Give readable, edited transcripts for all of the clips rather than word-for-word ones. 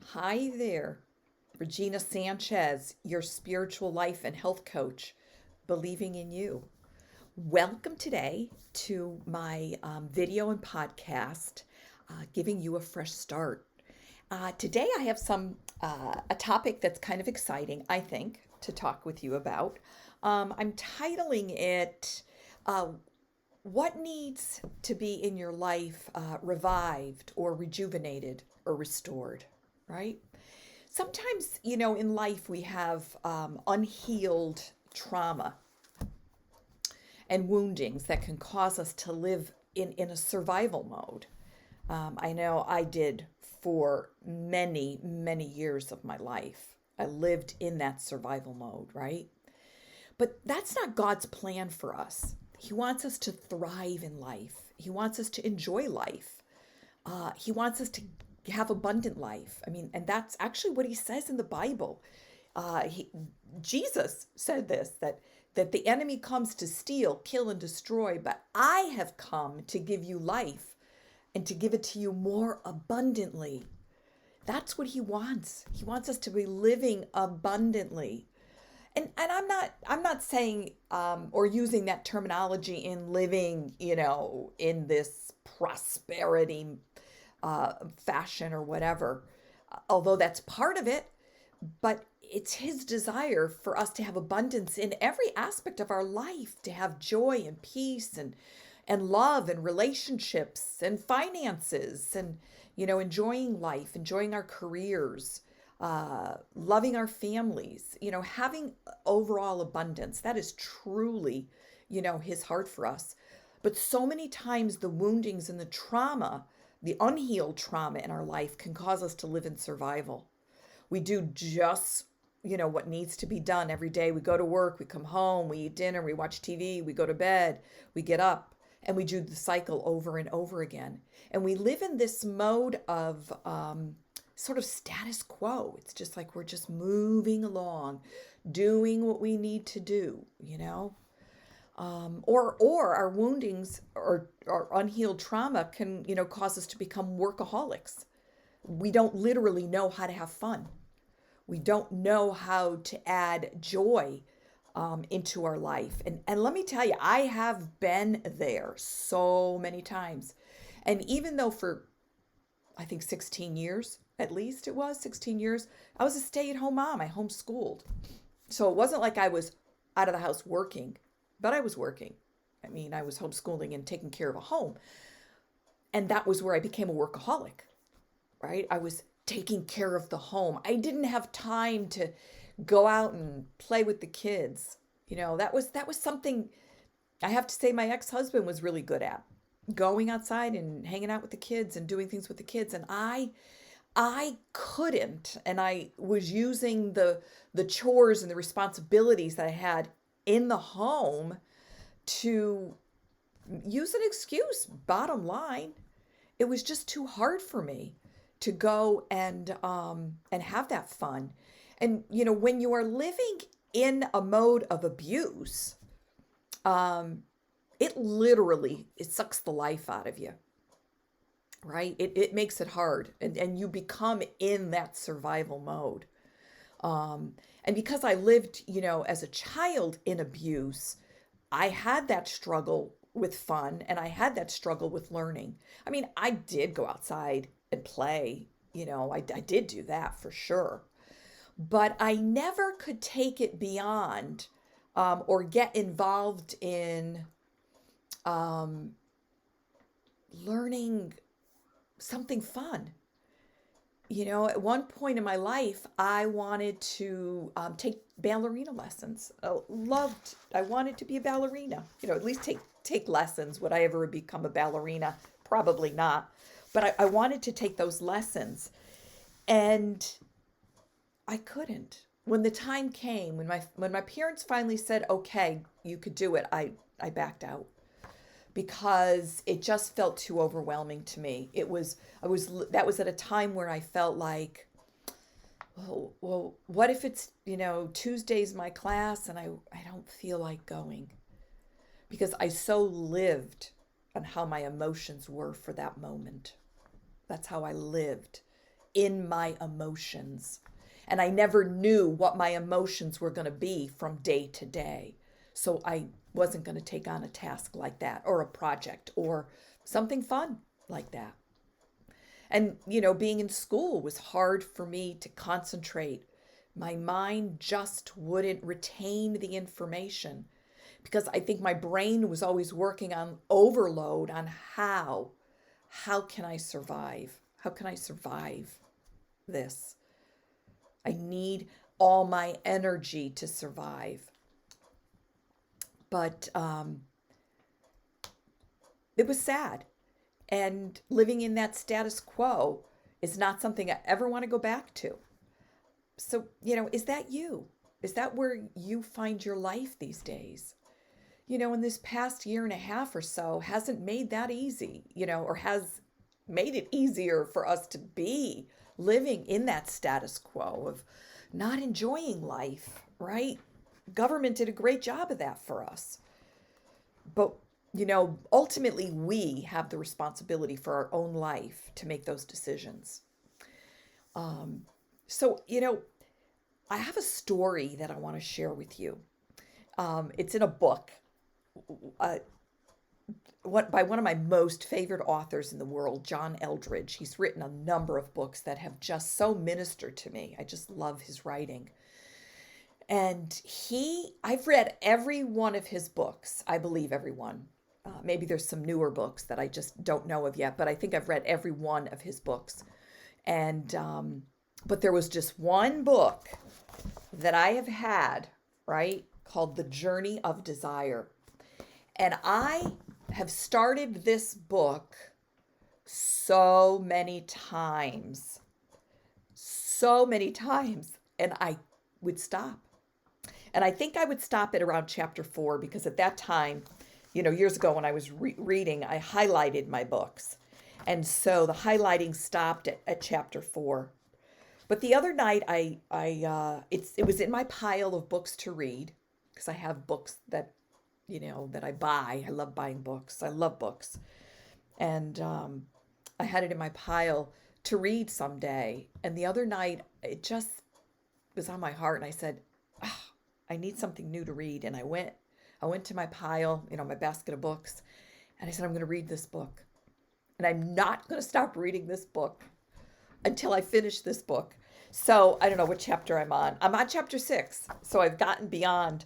Hi there, Regina Sanchez, your spiritual life and health coach, believing in you. Welcome today to my video and podcast, giving you a fresh start. Today I have a topic that's kind of exciting, I think, to talk with you about. I'm titling it uh, "What Needs to Be in Your Life Revived or Rejuvenated or Restored." Right? Sometimes, in life we have unhealed trauma and woundings that can cause us to live in a survival mode. I know I did for many, many years of my life. I lived in that survival mode, right? But that's not God's plan for us. He wants us to thrive in life, He wants us to enjoy life. He wants us to have abundant life. I mean, and that's actually what He says in the Bible. He, Jesus said this that the enemy comes to steal, kill, and destroy, but I have come to give you life and to give it to you more abundantly. That's what He wants. He wants us to be living abundantly. And I'm not saying or using that terminology in living, in this prosperity fashion or whatever, although that's part of it. But it's His desire for us to have abundance in every aspect of our life, to have joy and peace and love and relationships and finances and enjoying life, enjoying our careers, loving our families, having overall abundance. That is truly, His heart for us. But so many times the woundings and the trauma, the unhealed trauma in our life can cause us to live in survival. We do just, what needs to be done every day. We go to work, we come home, we eat dinner, we watch TV, we go to bed, we get up, and we do the cycle over and over again. And we live in this mode of sort of status quo. It's just like we're just moving along, doing what we need to do. Or our woundings or our unhealed trauma can, cause us to become workaholics. We don't literally know how to have fun. We don't know how to add joy into our life. And let me tell you, I have been there so many times. And even though for, I think 16 years, at least it was 16 years, I was a stay-at-home mom. I homeschooled. So it wasn't like I was out of the house working, but I was working. I mean, I was homeschooling and taking care of a home. And that was where I became a workaholic, right? I was taking care of the home. I didn't have time to go out and play with the kids. That was something I have to say my ex-husband was really good at. Going outside and hanging out with the kids and doing things with the kids. And I couldn't, and I was using the chores and the responsibilities that I had in the home to use an excuse. Bottom line, it was just too hard for me to go and have that fun. And when you are living in a mode of abuse, um, it sucks the life out of you, right? It makes it hard, and you become in that survival mode. And because I lived, as a child in abuse, I had that struggle with fun and I had that struggle with learning. I mean, I did go outside and play, I did do that for sure. But I never could take it beyond or get involved in um, learning something fun. At one point in my life, I wanted to take ballerina lessons. I wanted to be a ballerina, at least take lessons. Would I ever become a ballerina? Probably not. But I wanted to take those lessons. And I couldn't. When the time came, when my parents finally said, "Okay, you could do it," I backed out because it just felt too overwhelming to me. That was at a time where I felt like, well, what if it's, Tuesday's my class and I don't feel like going because I so lived on how my emotions were for that moment. That's how I lived in my emotions. And I never knew what my emotions were going to be from day to day. So I wasn't going to take on a task like that or a project or something fun like that. And, being in school was hard for me to concentrate. My mind just wouldn't retain the information because I think my brain was always working on overload on how can I survive? How can I survive this? I need all my energy to survive. But it was sad. And living in that status quo is not something I ever want to go back to. So, is that you? Is that where you find your life these days? In this past year and a half or so hasn't made that easy, or has made it easier for us to be living in that status quo of not enjoying life, right? Government did a great job of that for us. But, ultimately we have the responsibility for our own life to make those decisions. So, I have a story that I want to share with you. It's in a book uh, by one of my most favorite authors in the world, John Eldredge. He's written a number of books that have just so ministered to me. I just love his writing. And I've read every one of his books. I believe every one. Maybe there's some newer books that I just don't know of yet, but I think I've read every one of his books. And, but there was just one book that I have had, right, called The Journey of Desire. And I have started this book so many times, and I would stop. And I think I would stop at around chapter 4 because at that time, years ago when I was reading, I highlighted my books. And so the highlighting stopped at chapter 4. But the other night, it was in my pile of books to read because I have books that I buy. I love buying books. I love books. And I had it in my pile to read someday. And the other night, it just was on my heart. And I said, I need something new to read. And I went to my pile, my basket of books. And I said, I'm going to read this book. And I'm not going to stop reading this book until I finish this book. So I don't know what chapter I'm on. I'm on chapter 6. So I've gotten beyond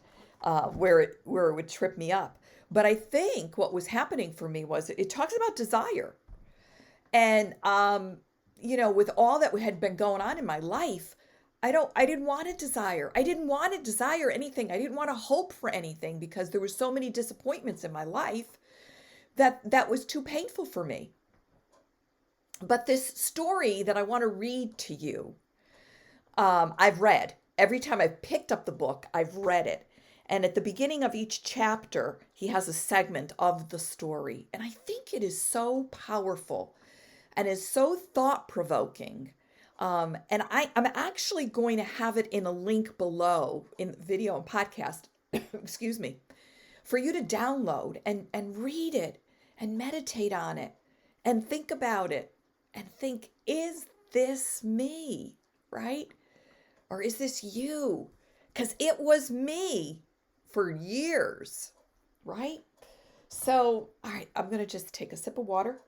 where it would trip me up. But I think what was happening for me was it talks about desire. And, with all that had been going on in my life, I didn't want to desire. I didn't want to desire anything. I didn't want to hope for anything because there were so many disappointments in my life that was too painful for me. But this story that I want to read to you, I've read. Every time I've picked up the book, I've read it. And at the beginning of each chapter, he has a segment of the story. And I think it is so powerful and is so thought-provoking. And I'm actually going to have it in a link below in the video and podcast, excuse me, for you to download and read it and meditate on it and think about it and think, is this me, right? Or is this you? Because it was me for years, right? So, all right, I'm going to just take a sip of water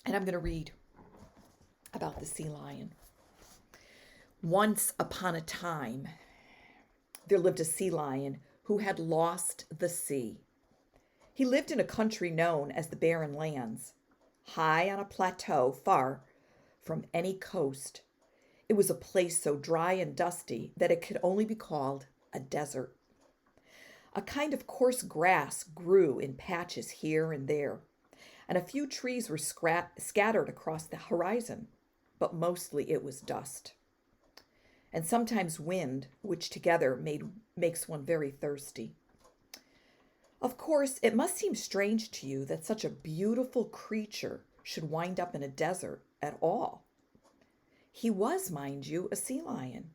and I'm going to read about the sea lion. Once upon a time, there lived a sea lion who had lost the sea. He lived in a country known as the Barren Lands, high on a plateau far from any coast. It was a place so dry and dusty that it could only be called a desert. A kind of coarse grass grew in patches here and there, and a few trees were scattered across the horizon, but mostly it was dust. And sometimes wind, which together makes one very thirsty. Of course, it must seem strange to you that such a beautiful creature should wind up in a desert at all. He was, mind you, a sea lion.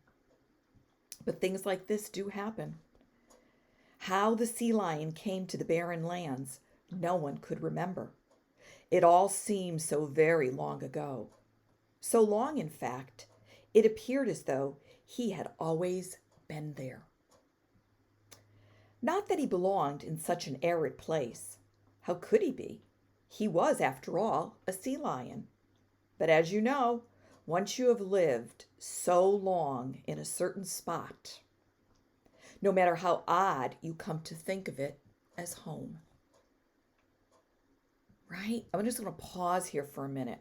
But things like this do happen. How the sea lion came to the Barren Lands, no one could remember. It all seemed so very long ago. So long, in fact, it appeared as though he had always been there. Not that he belonged in such an arid place. How could he be? He was, after all, a sea lion. But as you know, once you have lived so long in a certain spot, no matter how odd you come to think of it as home. Right? I'm just going to pause here for a minute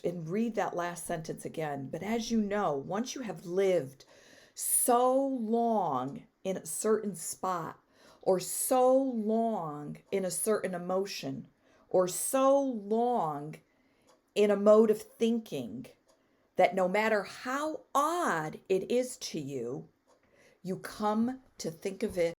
and read that last sentence again. But as you know, once you have lived so long in a certain spot, or so long in a certain emotion, or so long in a mode of thinking, that no matter how odd it is to you, you come to think of it.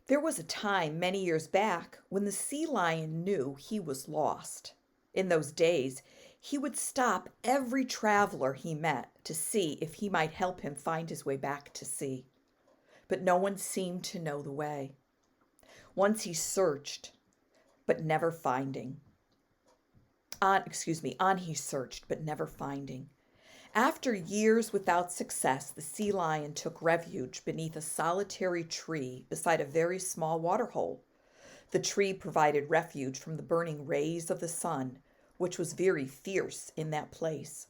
There was a time many years back when the sea lion knew he was lost. In those days, he would stop every traveler he met to see if he might help him find his way back to sea. But no one seemed to know the way. Once he searched, but never finding. On he searched, but never finding. After years without success, the sea lion took refuge beneath a solitary tree beside a very small water hole. The tree provided refuge from the burning rays of the sun, which was very fierce in that place.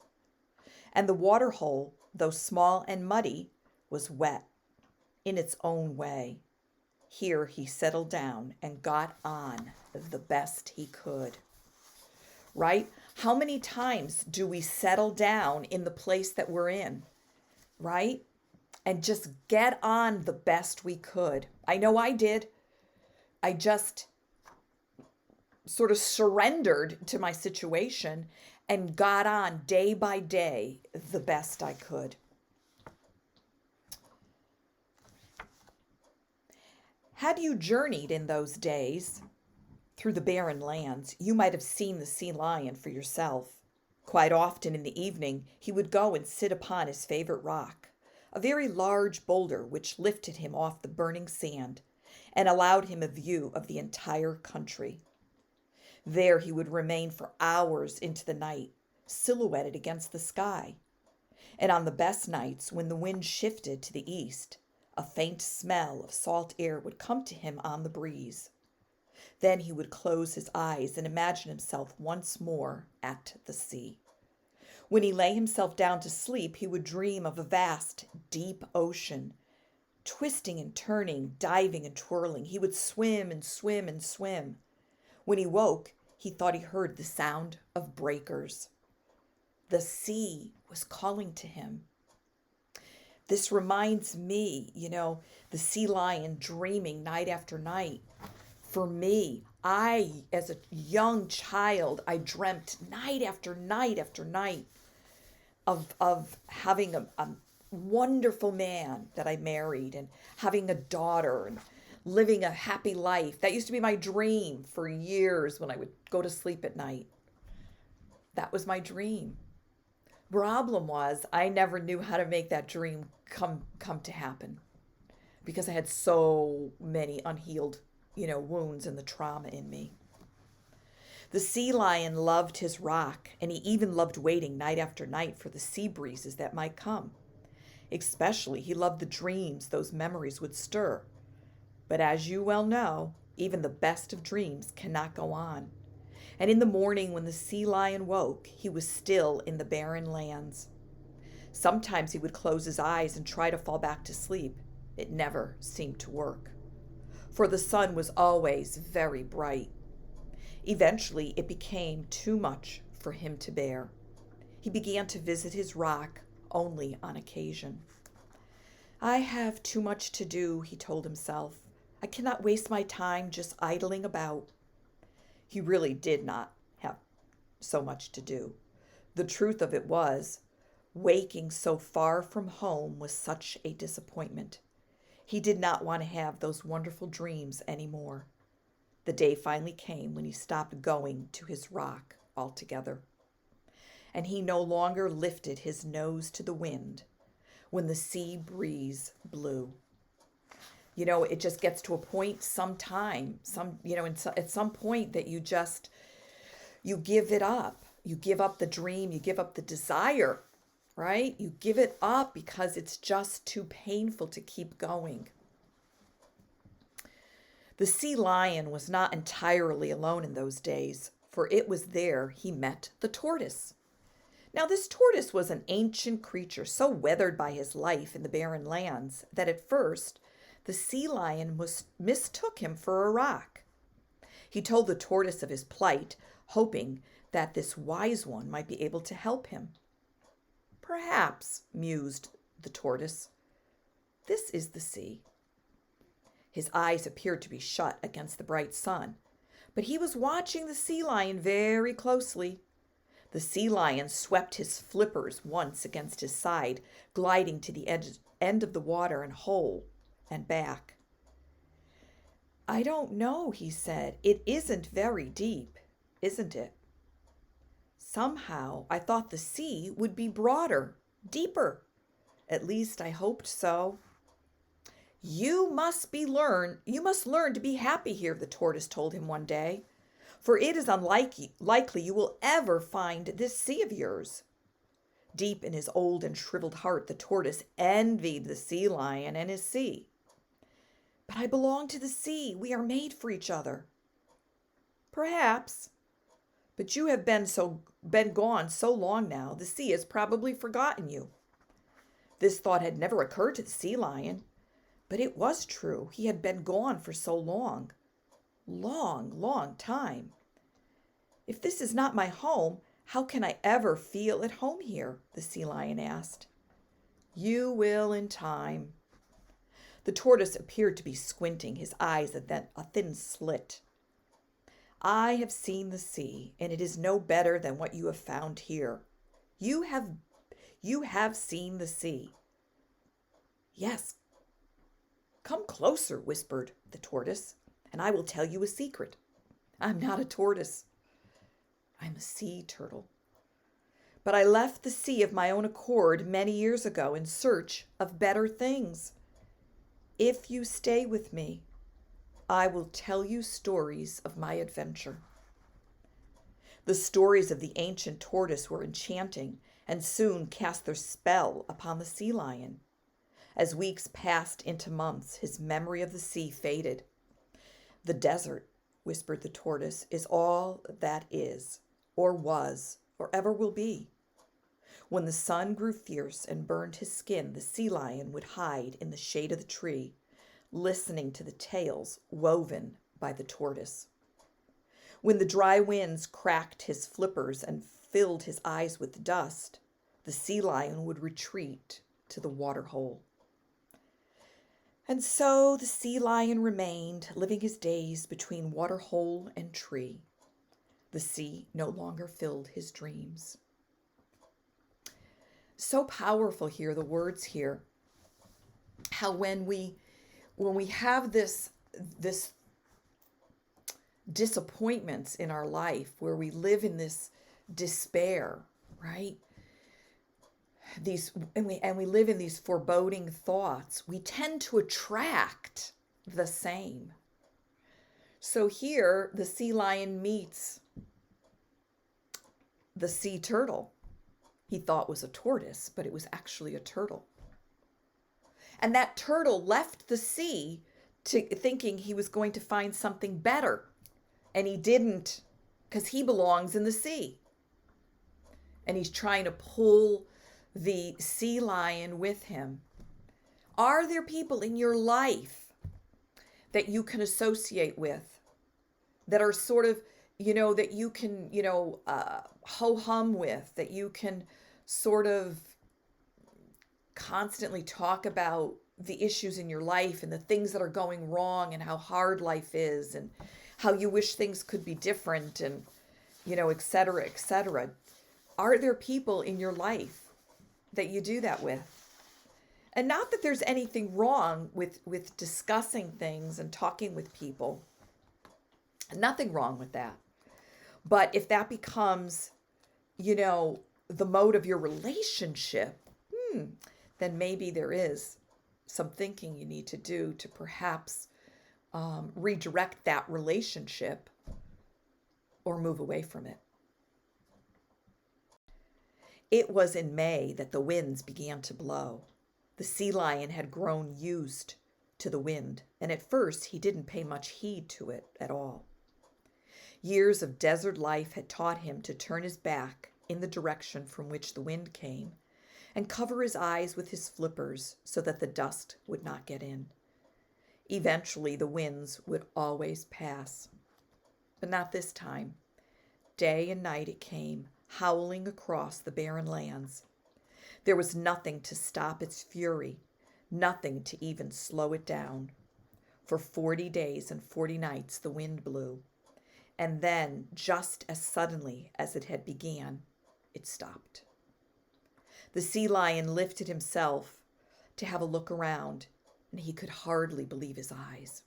And the water hole, though small and muddy, was wet in its own way. Here he settled down and got on the best he could. Right? How many times do we settle down in the place that we're in? Right? And just get on the best we could. I know I did. I just sort of surrendered to my situation and got on day by day the best I could. Had you journeyed in those days through the barren lands, you might have seen the sea lion for yourself. Quite often in the evening, he would go and sit upon his favorite rock, a very large boulder which lifted him off the burning sand and allowed him a view of the entire country. There he would remain for hours into the night, silhouetted against the sky. And on the best nights, when the wind shifted to the east, a faint smell of salt air would come to him on the breeze. Then he would close his eyes and imagine himself once more at the sea. When he lay himself down to sleep, he would dream of a vast, deep ocean, twisting and turning, diving and twirling. He would swim and swim and swim. When he woke, he thought he heard the sound of breakers. The sea was calling to him. This reminds me, the sea lion dreaming night after night. For me, as a young child, I dreamt night after night after night of having a wonderful man that I married and having a daughter and living a happy life. That used to be my dream for years when I would go to sleep at night. That was my dream. Problem was, I never knew how to make that dream come to happen because I had so many unhealed, wounds and the trauma in me. The sea lion loved his rock, and he even loved waiting night after night for the sea breezes that might come. Especially, he loved the dreams those memories would stir. But as you well know, even the best of dreams cannot go on. And in the morning when the sea lion woke, he was still in the barren lands. Sometimes he would close his eyes and try to fall back to sleep. It never seemed to work, for the sun was always very bright. Eventually, it became too much for him to bear. He began to visit his rock only on occasion. I have too much to do, he told himself. I cannot waste my time just idling about. He really did not have so much to do. The truth of it was, waking so far from home was such a disappointment. He did not want to have those wonderful dreams anymore. The day finally came when he stopped going to his rock altogether. And he no longer lifted his nose to the wind when the sea breeze blew. It just gets to a point sometime, at some point that you give it up. You give up the dream, you give up the desire, right? You give it up because it's just too painful to keep going. The sea lion was not entirely alone in those days, for it was there he met the tortoise. Now, this tortoise was an ancient creature, so weathered by his life in the barren lands that at first the sea lion mistook him for a rock. He told the tortoise of his plight, hoping that this wise one might be able to help him. Perhaps, mused the tortoise, this is the sea. His eyes appeared to be shut against the bright sun, but he was watching the sea lion very closely. The sea lion swept his flippers once against his side, gliding to the end of the water and hole and back. I don't know, he said. It isn't very deep, isn't it? Somehow I thought the sea would be broader, deeper. At least I hoped so. You must learn to be happy here, the tortoise told him one day, for it is unlikely you will ever find this sea of yours. Deep in his old and shriveled heart, the tortoise envied the sea lion and his sea. But I belong to the sea. We are made for each other. Perhaps. But you have been gone so long now, the sea has probably forgotten you. This thought had never occurred to the sea lion. But it was true. He had been gone for so long. Long time. If this is not my home, how can I ever feel at home here? The sea lion asked. You will in time. The tortoise appeared to be squinting, his eyes a thin slit. I have seen the sea, and it is no better than what you have found here. You have seen the sea. Yes. Come closer, whispered the tortoise, and I will tell you a secret. I'm not a tortoise. I'm a sea turtle. But I left the sea of my own accord many years ago in search of better things. If you stay with me, I will tell you stories of my adventure. The stories of the ancient tortoise were enchanting and soon cast their spell upon the sea lion. As weeks passed into months, his memory of the sea faded. The desert, whispered the tortoise, is all that is, or was, or ever will be. When the sun grew fierce and burned his skin, the sea lion would hide in the shade of the tree, listening to the tales woven by the tortoise. When the dry winds cracked his flippers and filled his eyes with dust, the sea lion would retreat to the water hole. And so the sea lion remained, living his days between water hole and tree. The sea no longer filled his dreams. So powerful here, the words here. How when we have this disappointments in our life, where we live in this despair, right? We live in these foreboding thoughts, we tend to attract the same. So here the sea lion meets the sea turtle. He thought was a tortoise, but it was actually a turtle. And that turtle left the sea thinking he was going to find something better. And he didn't, because he belongs in the sea. And he's trying to pull the sea lion with him. Are there people in your life that you can associate with, that are sort of, that you can, ho-hum with, that you can sort of constantly talk about the issues in your life and the things that are going wrong and how hard life is and how you wish things could be different and, et cetera, et cetera. Are there people in your life that you do that with? And not that there's anything wrong with discussing things and talking with people. Nothing wrong with that. But if that becomes, the mode of your relationship, then maybe there is some thinking you need to do to perhaps redirect that relationship or move away from it. It was in May that the winds began to blow. The sea lion had grown used to the wind, and at first he didn't pay much heed to it at all. Years of desert life had taught him to turn his back in the direction from which the wind came and cover his eyes with his flippers so that the dust would not get in. Eventually, the winds would always pass. But not this time. Day and night it came, howling across the barren lands. There was nothing to stop its fury, nothing to even slow it down. For 40 days and 40 nights the wind blew, and then, just as suddenly as it had began, it stopped. The sea lion lifted himself to have a look around, and he could hardly believe his eyes.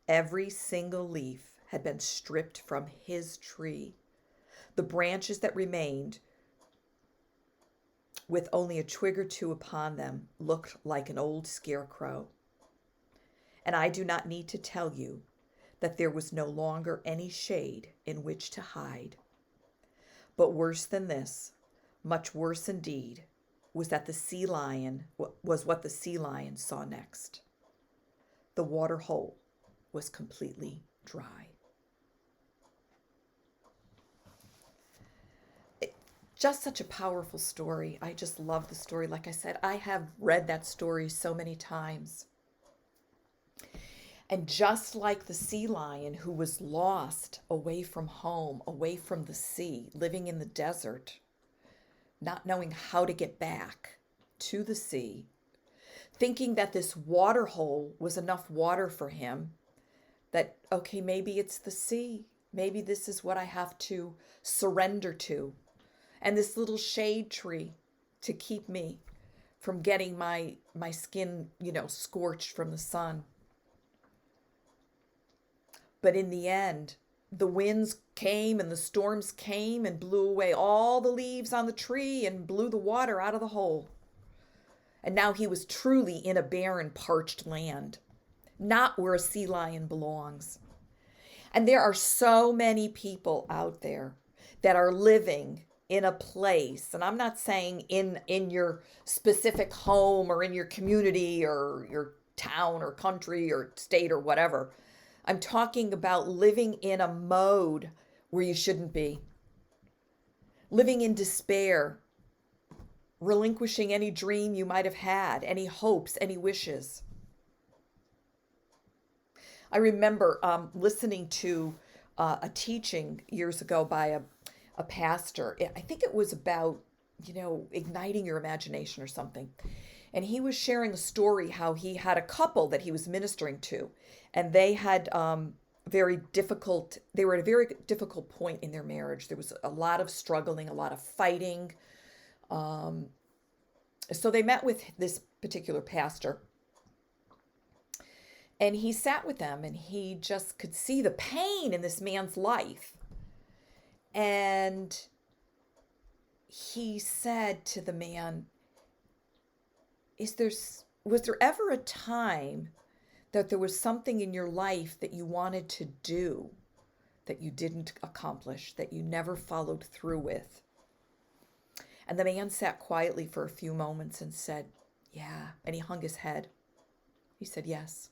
Every single leaf had been stripped from his tree. The branches that remained, with only a twig or two upon them, looked like an old scarecrow. And I do not need to tell you that there was no longer any shade in which to hide. But worse than this, much worse indeed, was what the sea lion saw next. The water hole was completely dry. Just such a powerful story. I just love the story. Like I said, I have read that story so many times. And just like the sea lion who was lost away from home, away from the sea, living in the desert, not knowing how to get back to the sea, thinking that this water hole was enough water for him, that, okay, maybe it's the sea. Maybe this is what I have to surrender to. And this little shade tree to keep me from getting my skin, scorched from the sun. But in the end, the winds came and the storms came and blew away all the leaves on the tree and blew the water out of the hole. And now he was truly in a barren, parched land, not where a sea lion belongs. And there are so many people out there that are living in a place, and I'm not saying in your specific home or in your community or your town or country or state or whatever. I'm talking about living in a mode where you shouldn't be. Living in despair, relinquishing any dream you might have had, any hopes, any wishes. I remember listening to a teaching years ago by a pastor. I think it was about, igniting your imagination or something. And he was sharing a story how he had a couple that he was ministering to, and they had they were at a very difficult point in their marriage. There was a lot of struggling, a lot of fighting. So they met with this particular pastor, and he sat with them, and he just could see the pain in this man's life. And he said to the man, was there ever a time that there was something in your life that you wanted to do that you didn't accomplish, that you never followed through with? And the man sat quietly for a few moments and said, yeah. And he hung his head. He said, yes.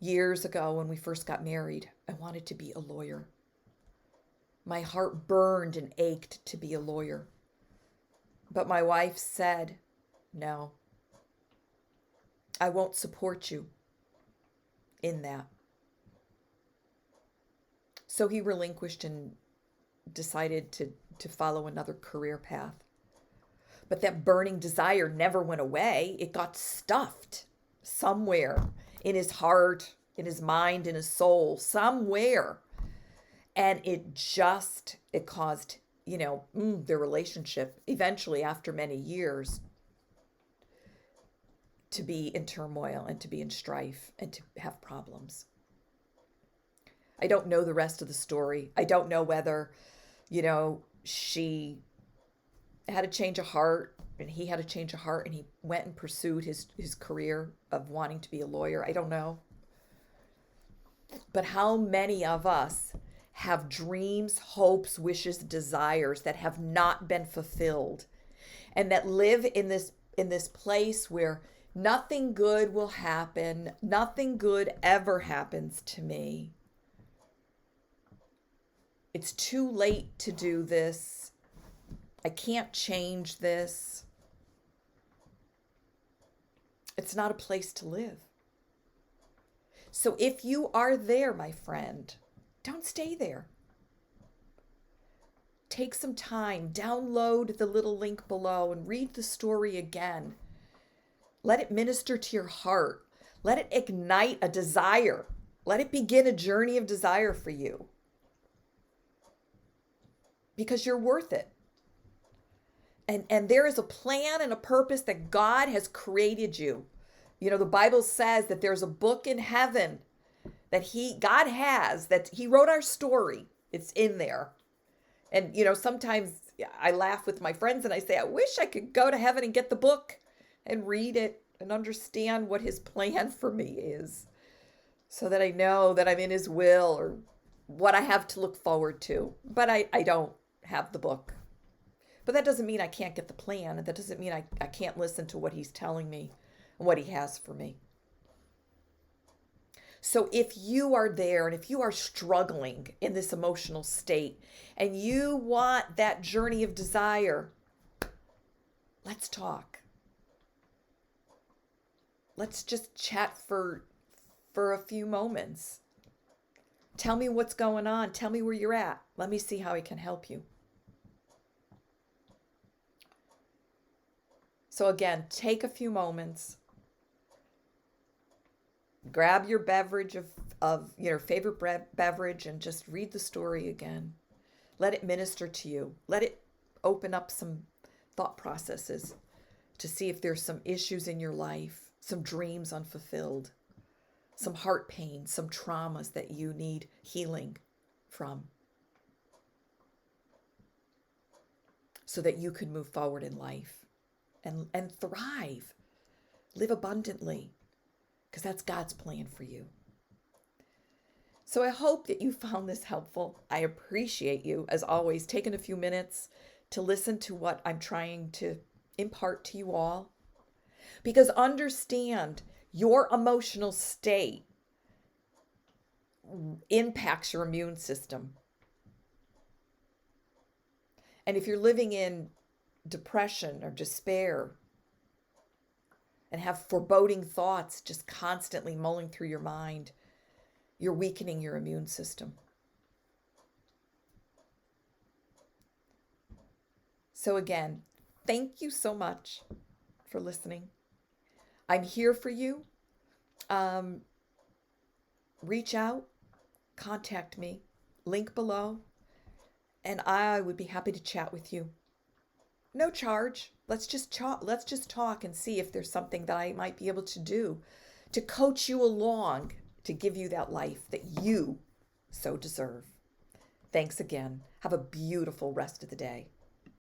Years ago, when we first got married, I wanted to be a lawyer. My heart burned and ached to be a lawyer. But my wife said, no, I won't support you in that. So he relinquished and decided to follow another career path. But that burning desire never went away. It got stuffed somewhere in his heart, in his mind, in his soul, somewhere. And it caused, their relationship eventually, after many years, to be in turmoil and to be in strife and to have problems. I don't know the rest of the story. I don't know whether, she had a change of heart and he had a change of heart and he went and pursued his career of wanting to be a lawyer. I don't know. But how many of us have dreams, hopes, wishes, desires that have not been fulfilled, and that live in this place where nothing good will happen, nothing good ever happens to me. It's too late to do this. I can't change this. It's not a place to live. So if you are there, my friend, don't stay there. Take some time, download the little link below and read the story again. Let it minister to your heart. Let it ignite a desire. Let it begin a journey of desire for you. Because you're worth it. And there is a plan and a purpose that God has created you. You know, the Bible says that there's a book in heaven that God has, that he wrote our story. It's in there. And, you know, sometimes I laugh with my friends and I say, I wish I could go to heaven and get the book and read it and understand what his plan for me is, so that I know that I'm in his will or what I have to look forward to. But I don't have the book. But that doesn't mean I can't get the plan. And that doesn't mean I can't listen to what he's telling me and what he has for me. So if you are there and if you are struggling in this emotional state and you want that journey of desire, let's talk. Let's just chat for a few moments. Tell me what's going on. Tell me where you're at. Let me see how I can help you. So again, take a few moments. Grab your beverage of your favorite beverage and just read the story again. Let it minister to you. Let it open up some thought processes to see if there's some issues in your life, some dreams unfulfilled, some heart pain, some traumas that you need healing from, so that you can move forward in life and thrive, live abundantly, because that's God's plan for you. So I hope that you found this helpful. I appreciate you, as always, taking a few minutes to listen to what I'm trying to impart to you all. Because understand, your emotional state impacts your immune system. And if you're living in depression or despair and have foreboding thoughts just constantly mulling through your mind, you're weakening your immune system. So again, thank you so much for listening. I'm here for you. Reach out, contact me, link below, and I would be happy to chat with you. No charge. Let's just talk and see if there's something that I might be able to do to coach you along, to give you that life that you so deserve. Thanks again. Have a beautiful rest of the day.